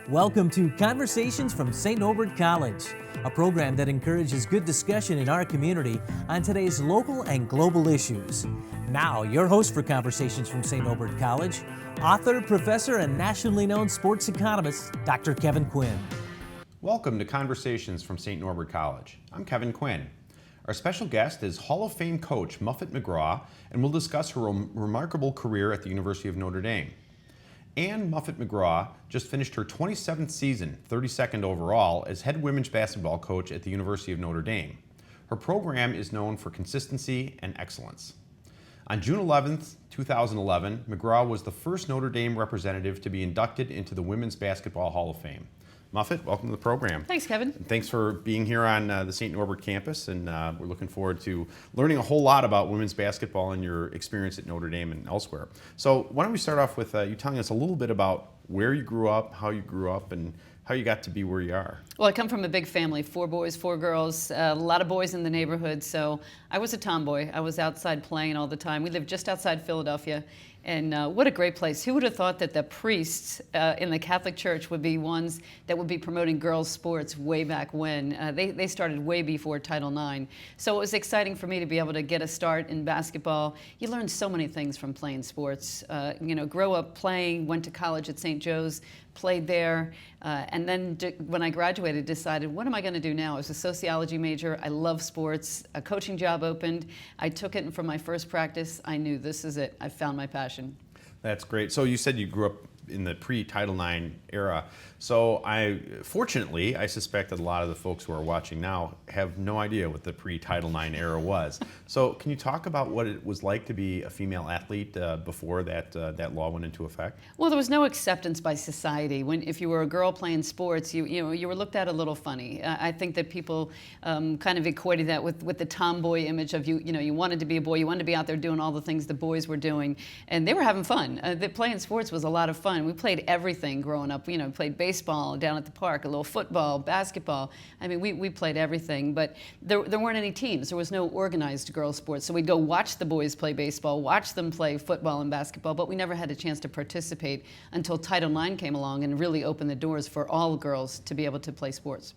Welcome to Conversations from St. Norbert College, a program that encourages good discussion in our community on today's local and global issues. Now, your host for Conversations from St. Norbert College, author, professor, and nationally known sports economist, Dr. Kevin Quinn. Welcome to Conversations from St. Norbert College. I'm Kevin Quinn. Our special guest is Hall of Fame coach Muffet McGraw, and we'll discuss her remarkable career at the University of Notre Dame. Ann Muffet McGraw just finished her 27th season, 32nd overall, as head women's basketball coach at the University of Notre Dame. Her program is known for consistency and excellence. On June 11th, 2011, McGraw was the first Notre Dame representative to be inducted into the Women's Basketball Hall of Fame. Muffet, welcome to the program. Thanks, Kevin. And thanks for being here on the St. Norbert campus, and we're looking forward to learning a whole lot about women's basketball and your experience at Notre Dame and elsewhere. So why don't we start off with you telling us a little bit about where you grew up, how you grew up, and how you got to be where you are. Well, I come from a big family, 4 boys, 4 girls, a lot of boys in the neighborhood, so I was a tomboy. I was outside playing all the time. We lived just outside Philadelphia, and what a great place. Who would have thought that the priests in the Catholic Church would be ones that would be promoting girls' sports way back when? They started way before Title IX. So it was exciting for me to be able to get a start in basketball. You learn so many things from playing sports. Grow up playing, went to college at St. Joe's, played there, and then when I graduated, decided, what am I going to do now? I was a sociology major. I love sports. A coaching job opened. I took it, and from my first practice, I knew this is it. I found my passion. That's great. So you said you grew up in the pre-Title IX era. So fortunately, I suspect that a lot of the folks who are watching now have no idea what the pre-Title IX era was. So can you talk about what it was like to be a female athlete before that law went into effect? Well, there was no acceptance by society. If you were a girl playing sports, you were looked at a little funny. I think that people kind of equated that with the tomboy image of you wanted to be a boy, you wanted to be out there doing all the things the boys were doing, and they were having fun. Playing sports was a lot of fun. We played everything growing up. Played baseball down at the park, a little football, basketball. I mean, we played everything, but there weren't any teams. There was no organized girls' sports. So we'd go watch the boys play baseball, watch them play football and basketball, but we never had a chance to participate until Title IX came along and really opened the doors for all girls to be able to play sports.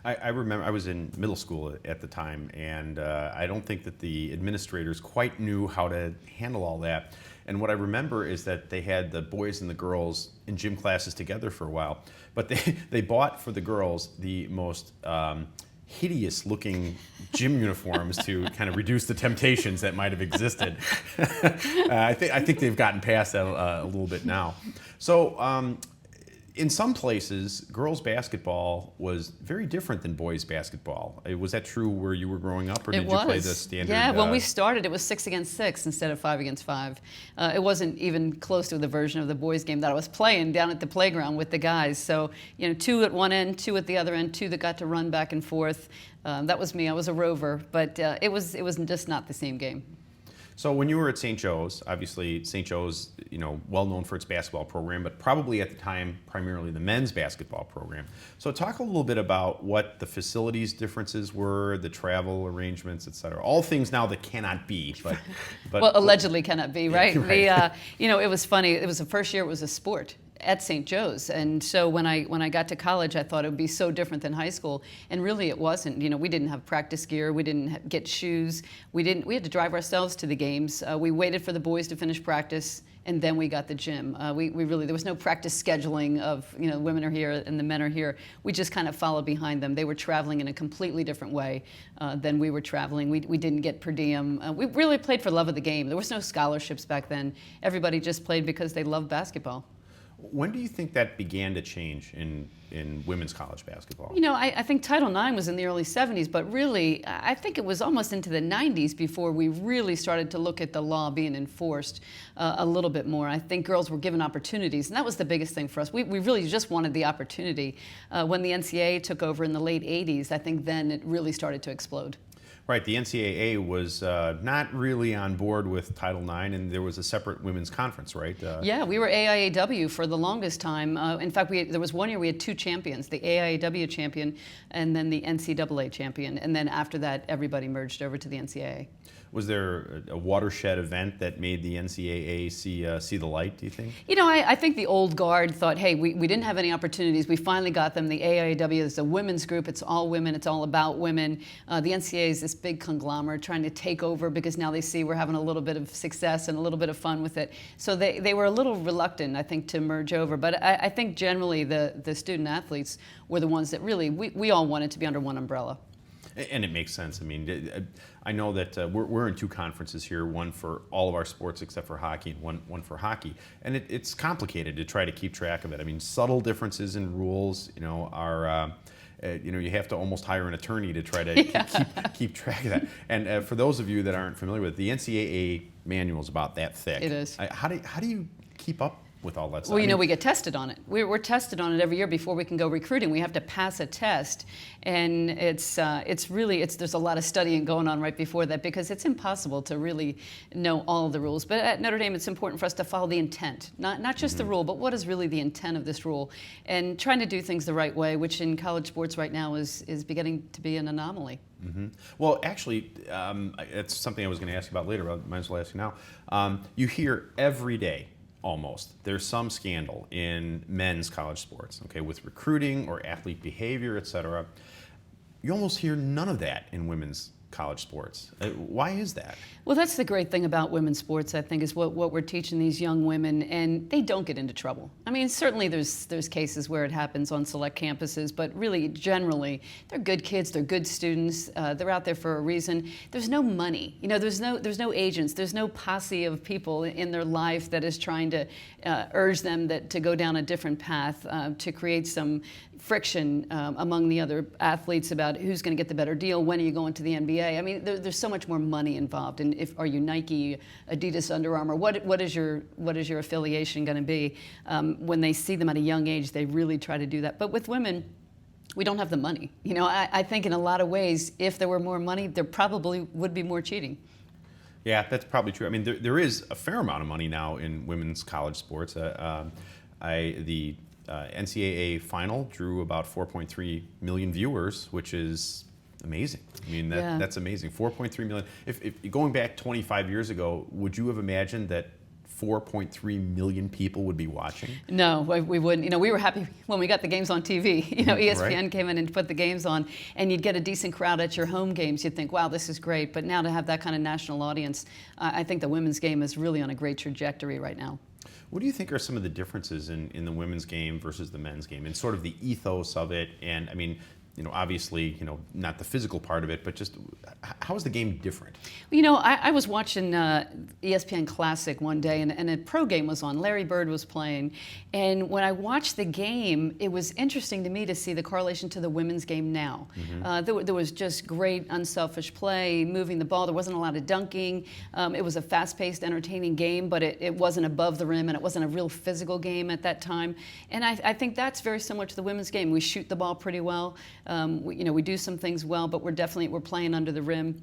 I remember I was in middle school at the time, and I don't think that the administrators quite knew how to handle all that. And what I remember is that they had the boys and the girls in gym classes together for a while, but they bought for the girls the most hideous-looking gym uniforms to kind of reduce the temptations that might have existed. I think they've gotten past that a little bit now. So. In some places, girls' basketball was very different than boys' basketball. Was that true where you were growing up, or did you play the standard? Yeah, when we started, it was 6 against 6 instead of 5 against 5. It wasn't even close to the version of the boys' game that I was playing down at the playground with the guys. So, 2 at one end, 2 at the other end, 2 that got to run back and forth. That was me. I was a rover, but it was just not the same game. So when you were at St. Joe's, obviously St. Joe's, well known for its basketball program, but probably at the time primarily the men's basketball program. So talk a little bit about what the facilities differences were, the travel arrangements, et cetera. All things now that cannot be, but well, allegedly cannot be, right? Yeah, right. It was funny. It was the first year it was a sport at St. Joe's, and so when I got to college, I thought it would be so different than high school, and really it wasn't. We didn't have practice gear, we didn't get shoes, we had to drive ourselves to the games. We waited for the boys to finish practice, and then we got the gym. There was no practice scheduling of women are here and the men are here. We just kind of followed behind them. They were traveling in a completely different way than we were traveling. We didn't get per diem. We really played for love of the game. There was no scholarships back then. Everybody just played because they loved basketball. When do you think that began to change in women's college basketball? I think Title IX was in the early 70s, but really, I think it was almost into the 90s before we really started to look at the law being enforced a little bit more. I think girls were given opportunities, and that was the biggest thing for us. We really just wanted the opportunity. When the NCAA took over in the late 80s, I think then it really started to explode. Right, the NCAA was not really on board with Title IX, and there was a separate women's conference, right? Yeah, we were AIAW for the longest time. In fact, there was one year we had 2 champions, the AIAW champion and then the NCAA champion. And then after that, everybody merged over to the NCAA. Was there a watershed event that made the NCAA see the light, do you think? You know, I think the old guard thought, hey, we didn't have any opportunities. We finally got them. The AIAW is a women's group. It's all women. It's all about women. The NCAA is this big conglomerate trying to take over because now they see we're having a little bit of success and a little bit of fun with it. So they were a little reluctant, I think, to merge over. But I think generally the student athletes were the ones that really, we all wanted to be under one umbrella. And it makes sense. I mean, I know that we're in two conferences here, one for all of our sports except for hockey, and one for hockey. And it's complicated to try to keep track of it. I mean, subtle differences in rules, are, you have to almost hire an attorney to try to keep track of that. And for those of you that aren't familiar with it, the NCAA manual is about that thick. It is. How do you keep up with all that stuff? Well, we get tested on it. We're tested on it every year before we can go recruiting. We have to pass a test, and there's a lot of studying going on right before that because it's impossible to really know all of the rules. But at Notre Dame, it's important for us to follow the intent, not just the rule, but what is really the intent of this rule, and trying to do things the right way, which in college sports right now is beginning to be an anomaly. Mm-hmm. Well, actually, it's something I was going to ask you about later, but I might as well ask you now. You hear every day, almost, there's some scandal in men's college sports, okay, with recruiting or athlete behavior, et cetera. You almost hear none of that in women's college sports. Why is that? Well, that's the great thing about women's sports, I think, is what we're teaching these young women, and they don't get into trouble. I mean, certainly there's cases where it happens on select campuses, but really, generally, they're good kids, they're good students, they're out there for a reason. There's no money, there's no agents, there's no posse of people in their life that is trying to urge them to go down a different path, to create some friction among the other athletes about who's going to get the better deal, when are you going to the NBA. I mean, there's so much more money involved. And are you Nike, Adidas, Under Armour? What is your affiliation going to be? When they see them at a young age, they really try to do that. But with women, we don't have the money. I think in a lot of ways, if there were more money, there probably would be more cheating. Yeah, that's probably true. I mean, there is a fair amount of money now in women's college sports. The NCAA final drew about 4.3 million viewers, which is amazing. I mean, that's amazing. 4.3 million. If going back 25 years ago, would you have imagined that 4.3 million people would be watching? No, we wouldn't. We were happy when we got the games on TV. ESPN came in and put the games on, and you'd get a decent crowd at your home games. You'd think, wow, this is great. But now to have that kind of national audience, I think the women's game is really on a great trajectory right now. What do you think are some of the differences in the women's game versus the men's game, and sort of the ethos of it? And I mean, obviously, not the physical part of it, but just how is the game different? I was watching ESPN Classic one day, and a pro game was on. Larry Bird was playing. And when I watched the game, it was interesting to me to see the correlation to the women's game now. Mm-hmm. There was just great, unselfish play, moving the ball. There wasn't a lot of dunking. It was a fast-paced, entertaining game, but it wasn't above the rim, and it wasn't a real physical game at that time. And I think that's very similar to the women's game. We shoot the ball pretty well. We do some things well, but we're playing under the rim.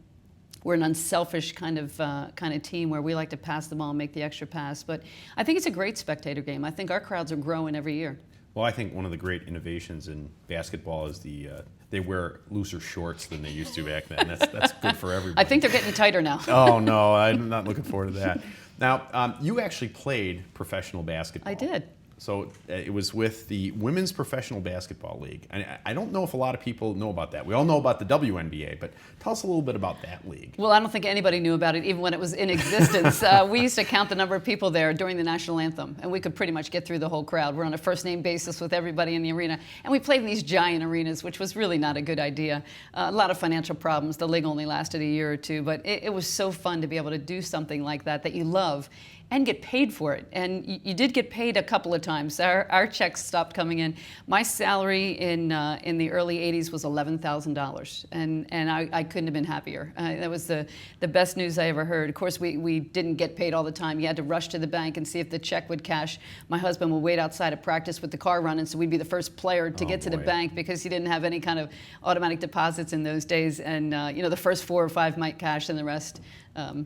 We're an unselfish kind of team where we like to pass the ball and make the extra pass. But I think it's a great spectator game. I think our crowds are growing every year. Well, I think one of the great innovations in basketball is they wear looser shorts than they used to back then. That's good for everybody. I think they're getting tighter now. Oh no, I'm not looking forward to that. Now, you actually played professional basketball. I did. So it was with the Women's Professional Basketball League. I don't know if a lot of people know about that. We all know about the WNBA, but tell us a little bit about that league. Well, I don't think anybody knew about it even when it was in existence. We used to count the number of people there during the national anthem, and we could pretty much get through the whole crowd. We're on a first-name basis with everybody in the arena, and we played in these giant arenas, which was really not a good idea. A lot of financial problems. The league only lasted a year or two, but it was so fun to be able to do something like that you love and get paid for it. And you did get paid a couple of times. Our checks stopped coming in. My salary in the early 80s was $11,000, and I couldn't have been happier. That was the best news I ever heard. Of course, we didn't get paid all the time. You had to rush to the bank and see if the check would cash. My husband would wait outside of practice with the car running, so we'd be the first player to get to the bank because he didn't have any kind of automatic deposits in those days. And the first 4 or 5 might cash, and the rest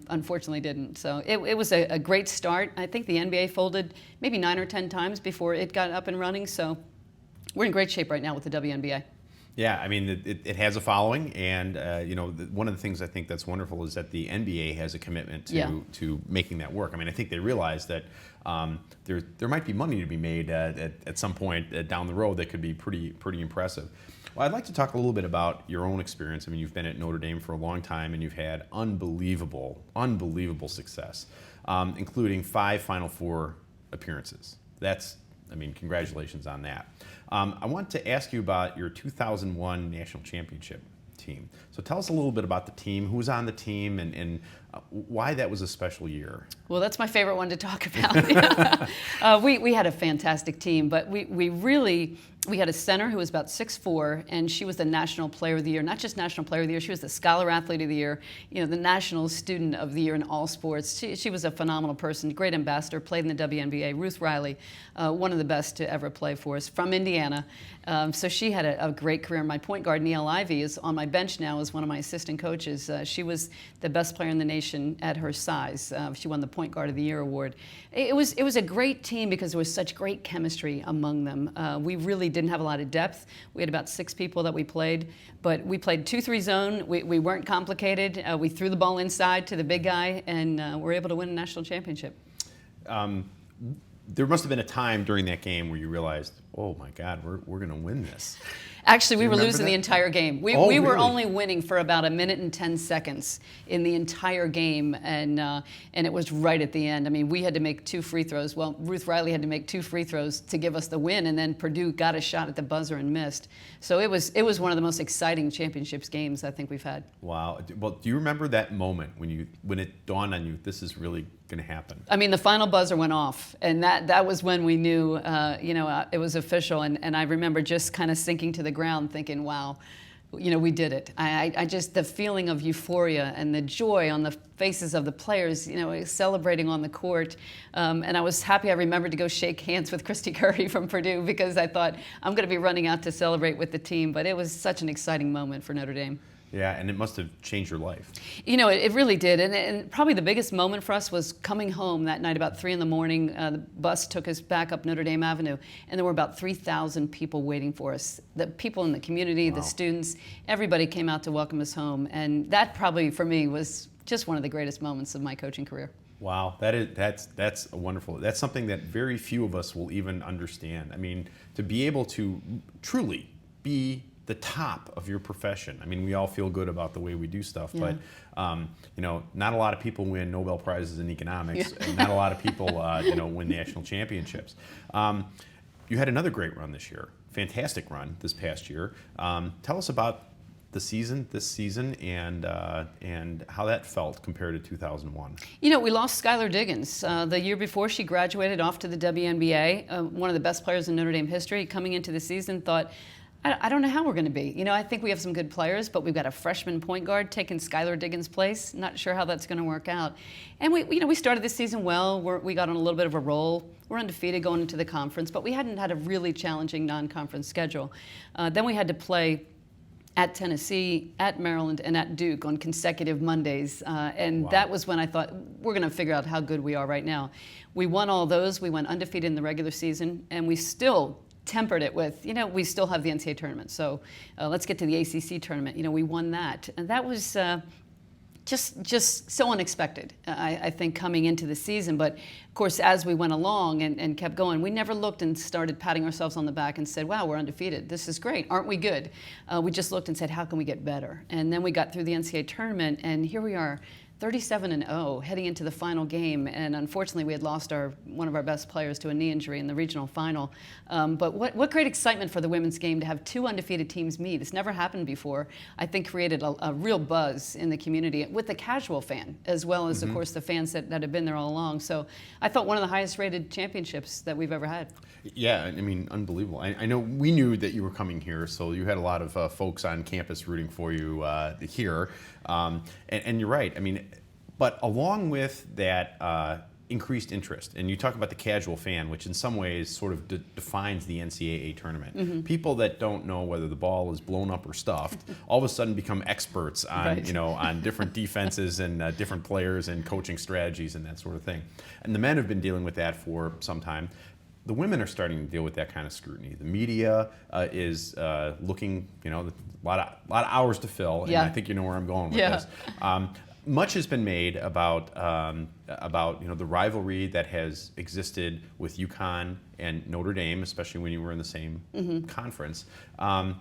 unfortunately didn't. So it was a great start. I think the NBA folded maybe 9 or 10 times before it got up and running. So we're in great shape right now with the WNBA. Yeah, I mean, it has a following, and one of the things I think that's wonderful is that the NBA has a commitment to making that work. I mean, I think they realize that there might be money to be made at some point down the road that could be pretty impressive. Well, I'd like to talk a little bit about your own experience. I mean, you've been at Notre Dame for a long time, and you've had unbelievable success, including 5 Final Four appearances. Congratulations on that. I want to ask you about your 2001 national championship team. So tell us a little bit about the team, who was on the team, and why that was a special year. Well, that's my favorite one to talk about. We had a fantastic team, but we had a center who was about 6'4", and she was the National Player of the Year. Not just National Player of the Year, she was the Scholar Athlete of the Year, the National Student of the Year in all sports. She was a phenomenal person, great ambassador, played in the WNBA. Ruth Riley, one of the best to ever play for us, from Indiana. So she had a great career. My point guard, Neil Ivey, is on my bench now as one of my assistant coaches. She was the best player in the nation at her size. She won the Point Guard of the Year award. It was a great team because there was such great chemistry among them. We really didn't have a lot of depth. We had about 6 people that we played, but we played 2-3 zone. We weren't complicated. We threw the ball inside to the big guy, and were able to win a national championship. There must have been a time during that game where you realized, oh my God, we're going to win this. Actually, we were losing that? the entire game. We really? were only winning for about 1 minute and 10 seconds in the entire game, and it was right at the end. I mean, we had to make 2 free throws. Well, Ruth Riley had to make 2 free throws to give us the win, and then Purdue got a shot at the buzzer and missed. So it was one of the most exciting championships games I think we've had. Wow. Well, do you remember that moment when it dawned on you, this is really going to happen? I mean, the final buzzer went off, and that was when we knew, it was official. And I remember just kind of sinking to the ground, thinking, "Wow, we did it." I just, the feeling of euphoria and the joy on the faces of the players, celebrating on the court, and I was happy. I remembered to go shake hands with Christy Curry from Purdue because I thought I'm going to be running out to celebrate with the team. But it was such an exciting moment for Notre Dame. Yeah, and it must have changed your life. It really did. And probably the biggest moment for us was coming home that night about 3 in the morning. The bus took us back up Notre Dame Avenue, and there were about 3,000 people waiting for us. The people in the community, Wow. the students, everybody came out to welcome us home. And that probably, for me, was just one of the greatest moments of my coaching career. Wow, that's wonderful. That's something that very few of us will even understand. I mean, to be able to truly be the top of your profession. I mean, we all feel good about the way we do stuff, Yeah. but not a lot of people win Nobel Prizes in economics, and not a lot of people win national championships. You had another great run this year, fantastic run this past year. Tell us about this season, and how that felt compared to 2001. We lost Skylar Diggins. The year before, she graduated off to the WNBA, one of the best players in Notre Dame history. Coming into the season, thought, I don't know how we're going to be. I think we have some good players, but we've got a freshman point guard taking Skylar Diggins' place. Not sure how that's going to work out. And we started this season well. We got on a little bit of a roll. We're undefeated going into the conference, but we hadn't had a really challenging non-conference schedule. Then we had to play at Tennessee, at Maryland, and at Duke on consecutive Mondays. And Wow. That was when I thought, we're going to figure out how good we are right now. We won all those. We went undefeated in the regular season, and we still tempered it with, we still have the NCAA tournament. So let's get to the ACC tournament. We won that. And that was just so unexpected, I think, coming into the season. But, of course, as we went along and kept going, we never looked and started patting ourselves on the back and said, wow, we're undefeated. This is great. Aren't we good? We just looked and said, how can we get better? And then we got through the NCAA tournament, and here we are, 37-0 heading into the final game, and unfortunately we had lost one of our best players to a knee injury in the regional final. But what great excitement for the women's game to have 2 undefeated teams meet. It's never happened before. I think created a real buzz in the community with the casual fan as well as, of course, the fans that have been there all along. So I thought one of the highest rated championships that we've ever had. Yeah, I mean, unbelievable. I know we knew that you were coming here, so you had a lot of folks on campus rooting for you here. And you're right. I mean, but along with that increased interest, and you talk about the casual fan, which in some ways sort of defines the NCAA tournament. Mm-hmm. People that don't know whether the ball is blown up or stuffed all of a sudden become experts on Right. On different defenses and different players and coaching strategies and that sort of thing. And the men have been dealing with that for some time. the women are starting to deal with that kind of scrutiny. The media is looking, a lot of hours to fill, and I think you know where I'm going with this. Much has been made about the rivalry that has existed with UConn and Notre Dame, especially when you were in the same conference. Can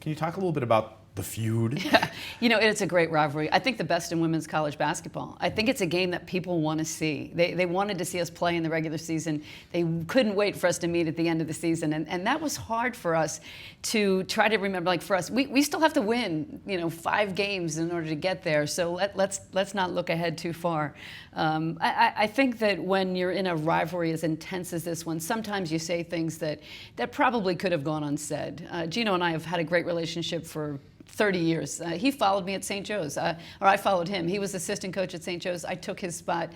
you talk a little bit about the feud? Yeah. It's a great rivalry. I think the best in women's college basketball. I think it's a game that people want to see. They wanted to see us play in the regular season. They couldn't wait for us to meet at the end of the season. And that was hard for us to try to remember. Like for us, we still have to win, 5 games in order to get there. So let's not look ahead too far. I think that when you're in a rivalry as intense as this one, sometimes you say things that probably could have gone unsaid. Gino and I have had a great relationship for 30 years. He followed me at St. Joe's, or I followed him. He was assistant coach at St. Joe's. I took his spot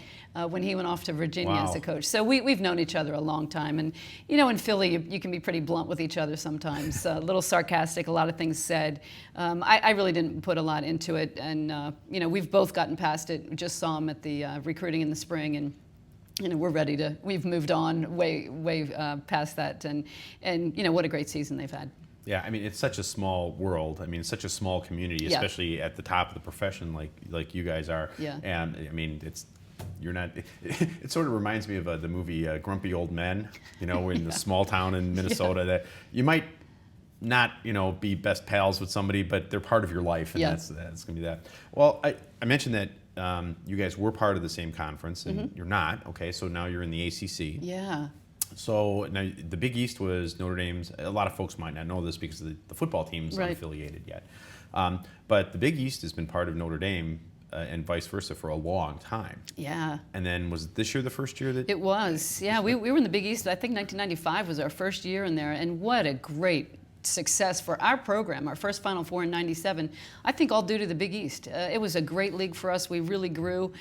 when he went off to Virginia as a coach. So we've known each other a long time. And, in Philly, you can be pretty blunt with each other sometimes, a little sarcastic, a lot of things said. I really didn't put a lot into it. And, we've both gotten past it. We just saw him at the recruiting in the spring. And we're ready to, we've moved on way past that. And what a great season they've had. Yeah, it's such a small world. It's such a small community, especially at the top of the profession like you guys are. Yeah. And it sort of reminds me of the movie Grumpy Old Men, in the small town in Minnesota that you might not, be best pals with somebody, but they're part of your life, and that's going to be that. Well, I mentioned that you guys were part of the same conference, and you're not. Okay, so now you're in the ACC. Yeah. So now the Big East was Notre Dame's. A lot of folks might not know this because the football team's not affiliated yet. But the Big East has been part of Notre Dame and vice versa for a long time. Yeah. And then was this year the first year that? It was. Yeah, we were in the Big East. I think 1995 was our first year in there, and what a great success for our program, our first Final Four in '97, I think all due to the Big East. It was a great league for us. We really grew.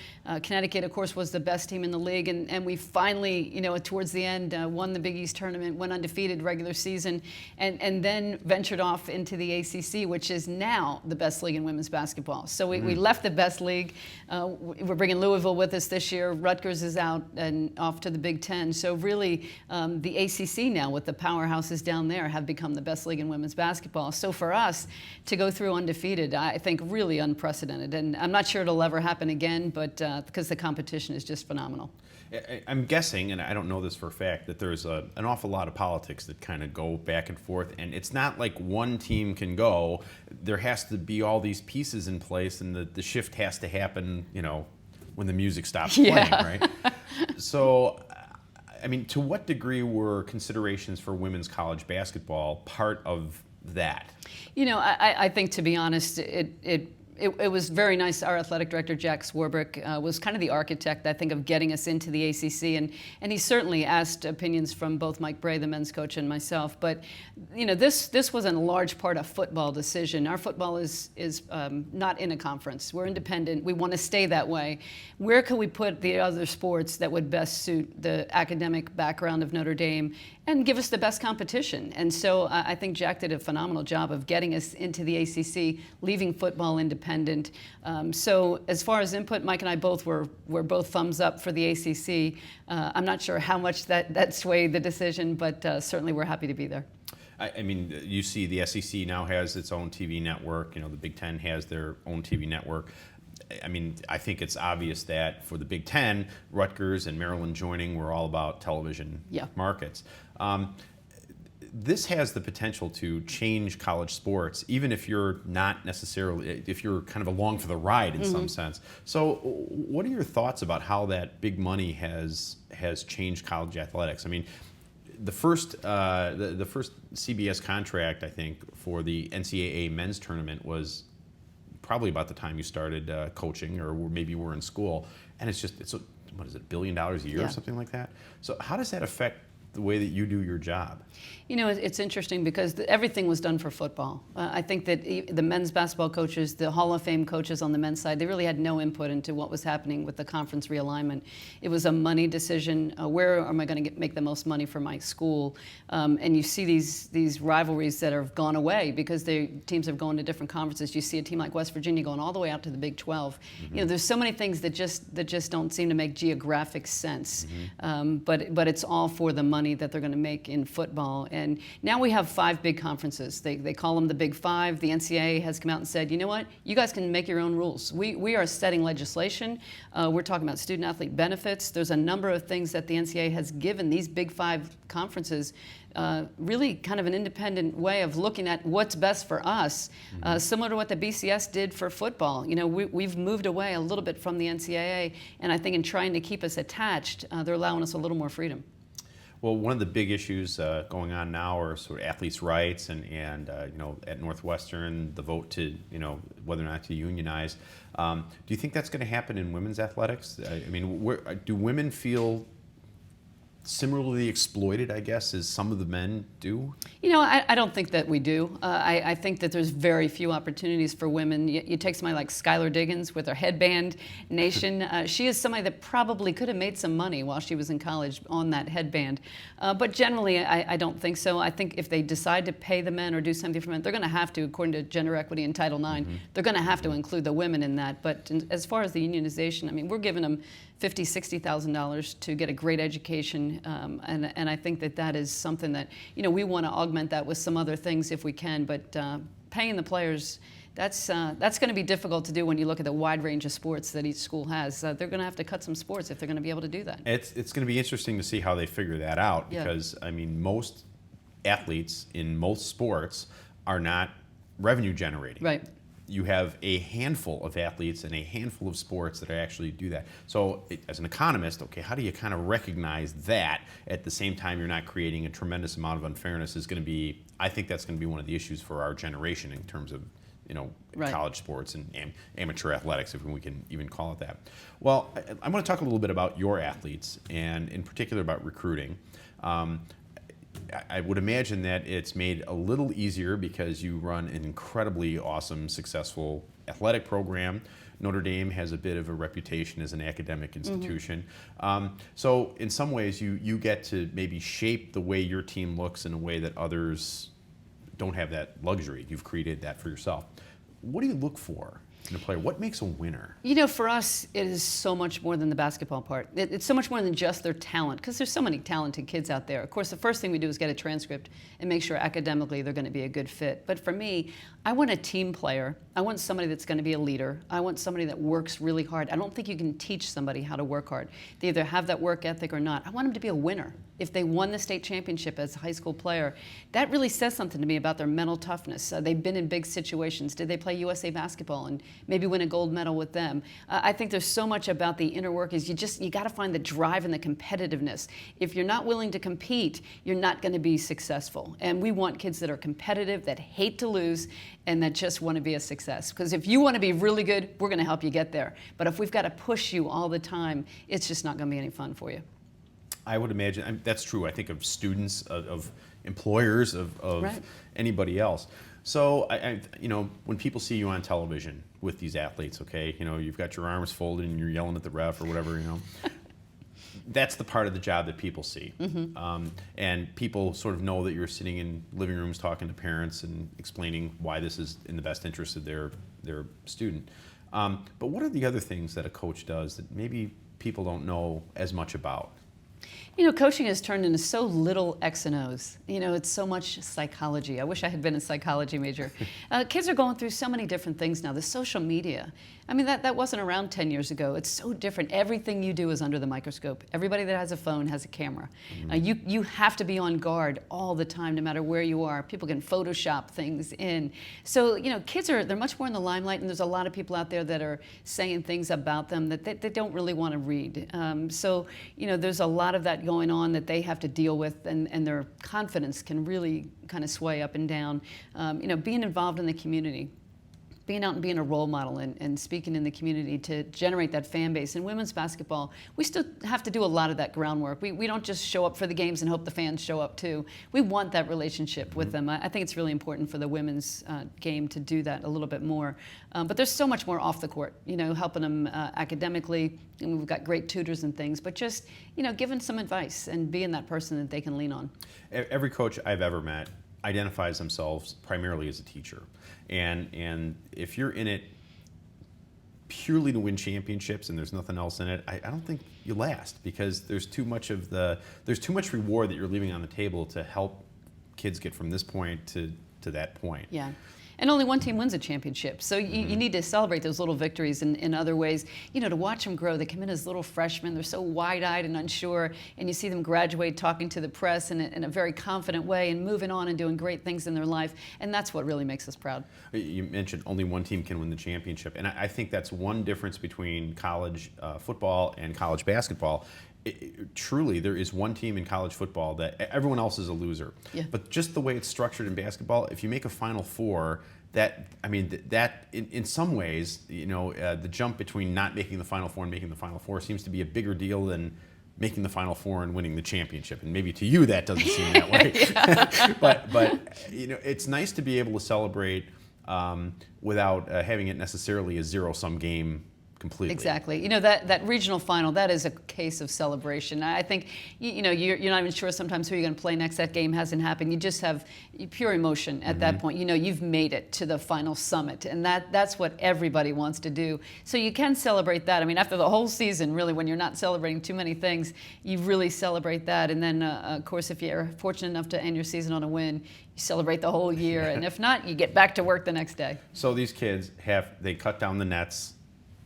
Connecticut, of course, was the best team in the league, and we finally, towards the end, won the Big East tournament, went undefeated regular season, and then ventured off into the ACC, which is now the best league in women's basketball. So we left the best league. We're bringing Louisville with us this year. Rutgers is out and off to the Big Ten. So really, the ACC now, with the powerhouses down there, have become the best league in women's basketball. So for us to go through undefeated, I think really unprecedented. And I'm not sure it'll ever happen again, but because the competition is just phenomenal. I'm guessing, and I don't know this for a fact, that there's an awful lot of politics that kind of go back and forth. And it's not like one team can go. There has to be all these pieces in place, and the shift has to happen, when the music stops playing, right? So to what degree were considerations for women's college basketball part of that? I think, to be honest, it was very nice. Our athletic director, Jack Swarbrick, was kind of the architect, I think, of getting us into the ACC. And he certainly asked opinions from both Mike Bray, the men's coach, and myself. But, this was in large part a football decision. Our football is not in a conference. We're independent. We want to stay that way. Where can we put the other sports that would best suit the academic background of Notre Dame and give us the best competition? And so I think Jack did a phenomenal job of getting us into the ACC, leaving football independent. So as far as input, Mike and I both were both thumbs up for the ACC. I'm not sure how much that swayed the decision, but certainly we're happy to be there. You see the SEC now has its own TV network. The Big Ten has their own TV network. I think it's obvious that for the Big Ten, Rutgers and Maryland joining were all about television markets. This has the potential to change college sports, even if you're not necessarily, if you're kind of along for the ride in some sense. So what are your thoughts about how that big money has changed college athletics? The first CBS contract, I think, for the NCAA men's tournament was probably about the time you started coaching, or maybe you were in school, and it's what is it, $1 billion a year or something like that? So how does that affect the way that you do your job? It's interesting because everything was done for football. I think that the men's basketball coaches, the Hall of Fame coaches on the men's side, they really had no input into what was happening with the conference realignment. It was a money decision. Where am I going to make the most money for my school? And you see these rivalries that have gone away because teams have gone to different conferences. You see a team like West Virginia going all the way out to the Big 12. There's so many things that just don't seem to make geographic sense. But it's all for the money. money that they're going to make in football. And now we have 5 big conferences. They call them the Big Five. The NCAA has come out and said, you know what, you guys can make your own rules. We are setting legislation. We're talking about student-athlete benefits. There's a number of things that the NCAA has given these Big Five conferences really kind of an independent way of looking at what's best for us, similar to what the BCS did for football. You know, we've moved away a little bit from the NCAA, and I think in trying to keep us attached, they're allowing us a little more freedom. Well, one of the big issues going on now are sort of athletes' rights, and you know, at Northwestern, the vote to, you know, whether or not to unionize. Do you think that's going to happen in women's athletics? I mean, do women feel similarly exploited, I guess, as some of the men do? You know, I don't think that we do. I think that there's very few opportunities for women. You take somebody like Skylar Diggins with her headband nation. She is somebody that probably could have made some money while she was in college on that headband. But generally, I don't think so. I think if they decide to pay the men or do something for men, they're going to have to, according to gender equity in Title IX, they're going to have to include the women in that. But as far as the unionization, I mean, we're giving them $50,000, $60,000 to get a great education, and I think that is something that, you know, we want to augment that with some other things if we can. But paying the players, that's going to be difficult to do when you look at the wide range of sports that each school has. They're going to have to cut some sports if they're going to be able to do that. It's going to be interesting to see how they figure that out, because I mean, most athletes in most sports are not revenue generating. Right. You have a handful of athletes and a handful of sports that actually do that. So as an economist, okay, how do you kind of recognize that at the same time you're not creating a tremendous amount of unfairness is going to be, I think that's going to be one of the issues for our generation in terms of, you know, right, college sports and amateur athletics, if we can even call it that. Well, I want to talk a little bit about your athletes, and in particular about recruiting. I would imagine that it's made a little easier because you run an incredibly awesome, successful athletic program. Notre Dame has a bit of a reputation as an academic institution. So in some ways, you get to maybe shape the way your team looks in a way that others don't have that luxury. You've created that for yourself. What do you look for in a player? What makes a winner? You know, for us, it is so much more than the basketball part. It's so much more than just their talent, because there's so many talented kids out there. Of course, the first thing we do is get a transcript and make sure academically they're going to be a good fit. But for me, I want a team player. I want somebody that's going to be a leader. I want somebody that works really hard. I don't think you can teach somebody how to work hard. They either have that work ethic or not. I want them to be a winner. If they won the state championship as a high school player, that really says something to me about their mental toughness. They've been in big situations. Did they play USA basketball and maybe win a gold medal with them? I think there's so much about the inner work is you got to find the drive and the competitiveness. If you're not willing to compete, you're not going to be successful. And we want kids that are competitive, that hate to lose, and that just want to be a success. Because if you want to be really good, we're going to help you get there. But if we've got to push you all the time, it's just not going to be any fun for you. I would imagine, that's true, I think, of students, of employers, of right, anybody else. So, you know, when people see you on television with these athletes, okay, you know, you've got your arms folded and you're yelling at the ref or whatever, you know, that's the part of the job that people see. And people sort of know that you're sitting in living rooms talking to parents and explaining why this is in the best interest of their student. But what are the other things that a coach does that maybe people don't know as much about? You know, coaching has turned into so little X and O's. You know, it's so much psychology. I wish I had been a psychology major. Kids are going through so many different things now. The social media. I mean, that wasn't around 10 years ago. It's so different. Everything you do is under the microscope. Everybody that has a phone has a camera. You have to be on guard all the time, no matter where you are. People can Photoshop things in. So, you know, kids they're much more in the limelight, and there's a lot of people out there that are saying things about them that they don't really want to read. So, you know, there's a lot of that going on that they have to deal with, and their confidence can really kind of sway up and down. You know, being involved in the community, being out and being a role model and speaking in the community to generate that fan base. In women's basketball, we still have to do a lot of that groundwork. We don't just show up for the games and hope the fans show up too. We want that relationship with them. I think it's really important for the women's game to do that a little bit more. But there's so much more off the court, you know, helping them academically. And we've got great tutors and things, but just, you know, giving some advice and being that person that they can lean on. Every coach I've ever met identifies themselves primarily as a teacher. And if you're in it purely to win championships and there's nothing else in it, I don't think you last, because there's too much reward that you're leaving on the table to help kids get from this point to that point. Yeah. And only one team wins a championship. So you need to celebrate those little victories in other ways. You know, to watch them grow. They come in as little freshmen. They're so wide-eyed and unsure. And you see them graduate talking to the press in a very confident way and moving on and doing great things in their life. And that's what really makes us proud. You mentioned only one team can win the championship. And I think that's one difference between college football and college basketball. Truly, there is one team in college football that everyone else is a loser. Yeah. But just the way it's structured in basketball, if you make a Final Four, that in some ways, the jump between not making the Final Four and making the Final Four seems to be a bigger deal than making the Final Four and winning the championship. And maybe to you that doesn't seem that way. but it's nice to be able to celebrate without having it necessarily a zero-sum game completely. Exactly. You know, that regional final, that is a case of celebration. I think, you're not even sure sometimes who you're going to play next. That game hasn't happened. You just have pure emotion at that point. You've made it to the final summit, and that's what everybody wants to do. So you can celebrate that. I mean, after the whole season, really, when you're not celebrating too many things, you really celebrate that. And then, of course, if you're fortunate enough to end your season on a win, you celebrate the whole year. And if not, you get back to work the next day. So these kids they cut down the nets.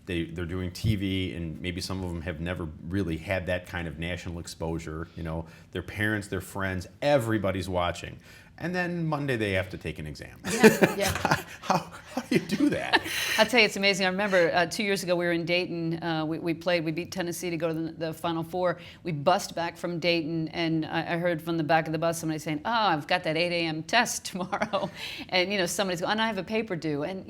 They're doing TV, and maybe some of them have never really had that kind of national exposure. Their parents, their friends, everybody's watching. And then Monday they have to take an exam. Yeah. How do you do that? I'll tell you, it's amazing. I remember 2 years ago we were in Dayton. We beat Tennessee to go to the Final Four. We bussed back from Dayton, and I heard from the back of the bus somebody saying, "Oh, I've got that 8 a.m. test tomorrow," and somebody's going, "And I have a paper due," and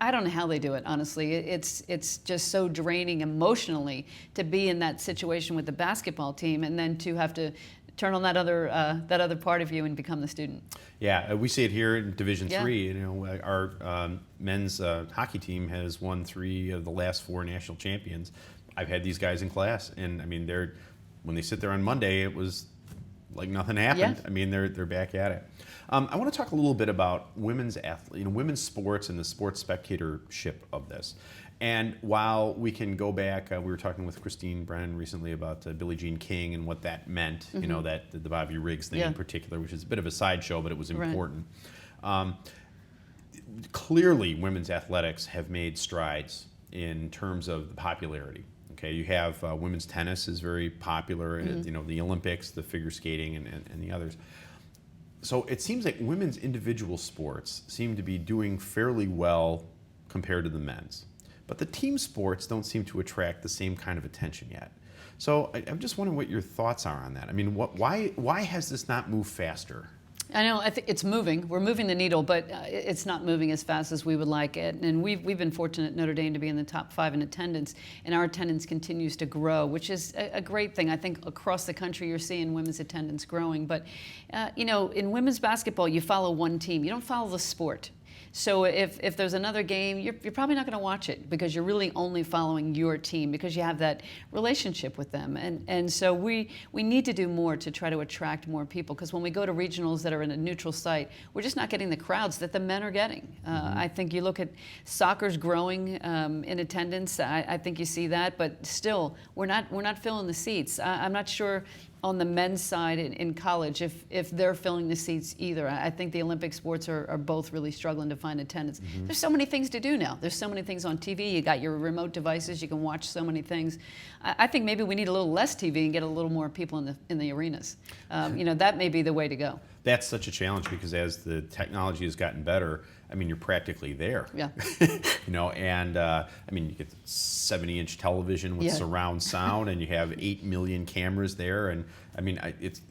I don't know how they do it. Honestly, it's just so draining emotionally to be in that situation with the basketball team, and then to have to turn on that other part of you and become the student. Yeah, we see it here in Division III. Our men's hockey team has won 3 of the last 4 national champions. I've had these guys in class, and when they sit there on Monday, it was like nothing happened. Yeah. I mean, they're back at it. I want to talk a little bit about women's sports and the sports spectatorship of this. And while we can go back, we were talking with Christine Brennan recently about Billie Jean King and what that meant, that the Bobby Riggs thing in particular, which is a bit of a sideshow, but it was important. Right. Clearly, women's athletics have made strides in terms of the popularity. Okay, you have women's tennis is very popular, the Olympics, the figure skating, and the others. So it seems like women's individual sports seem to be doing fairly well compared to the men's. But the team sports don't seem to attract the same kind of attention yet. So I'm just wondering what your thoughts are on that. I mean, why has this not moved faster? I know. I think it's moving. We're moving the needle, but it's not moving as fast as we would like it. And we've been fortunate at Notre Dame to be in the top 5 in attendance, and our attendance continues to grow, which is a great thing. I think across the country you're seeing women's attendance growing. But in women's basketball, you follow one team. You don't follow the sport. So if there's another game, you're probably not going to watch it because you're really only following your team because you have that relationship with them. And so we need to do more to try to attract more people, because when we go to regionals that are in a neutral site, we're just not getting the crowds that the men are getting. I think you look at soccer's growing in attendance. I think you see that, but still we're not filling the seats. I'm not sure on the men's side in college if they're filling the seats either. I think the Olympic sports are both really struggling to find attendance. There's so many things to do now. There's so many things on TV. You got your remote devices. You can watch so many things. I think maybe we need a little less TV and get a little more people in the arenas. That may be the way to go. That's such a challenge because as the technology has gotten better, I mean, you're practically there. Yeah. You get 70-inch television with surround sound, and you have 8 million cameras there, and it's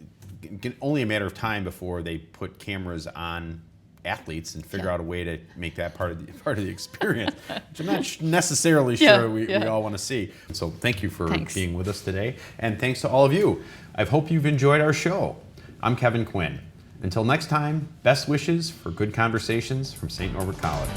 only a matter of time before they put cameras on athletes and figure out a way to make that part of the experience, which I'm not necessarily sure we all want to see. So thank you for being with us today, and thanks to all of you. I hope you've enjoyed our show. I'm Kevin Quinn. Until next time, best wishes for good conversations from St. Norbert College.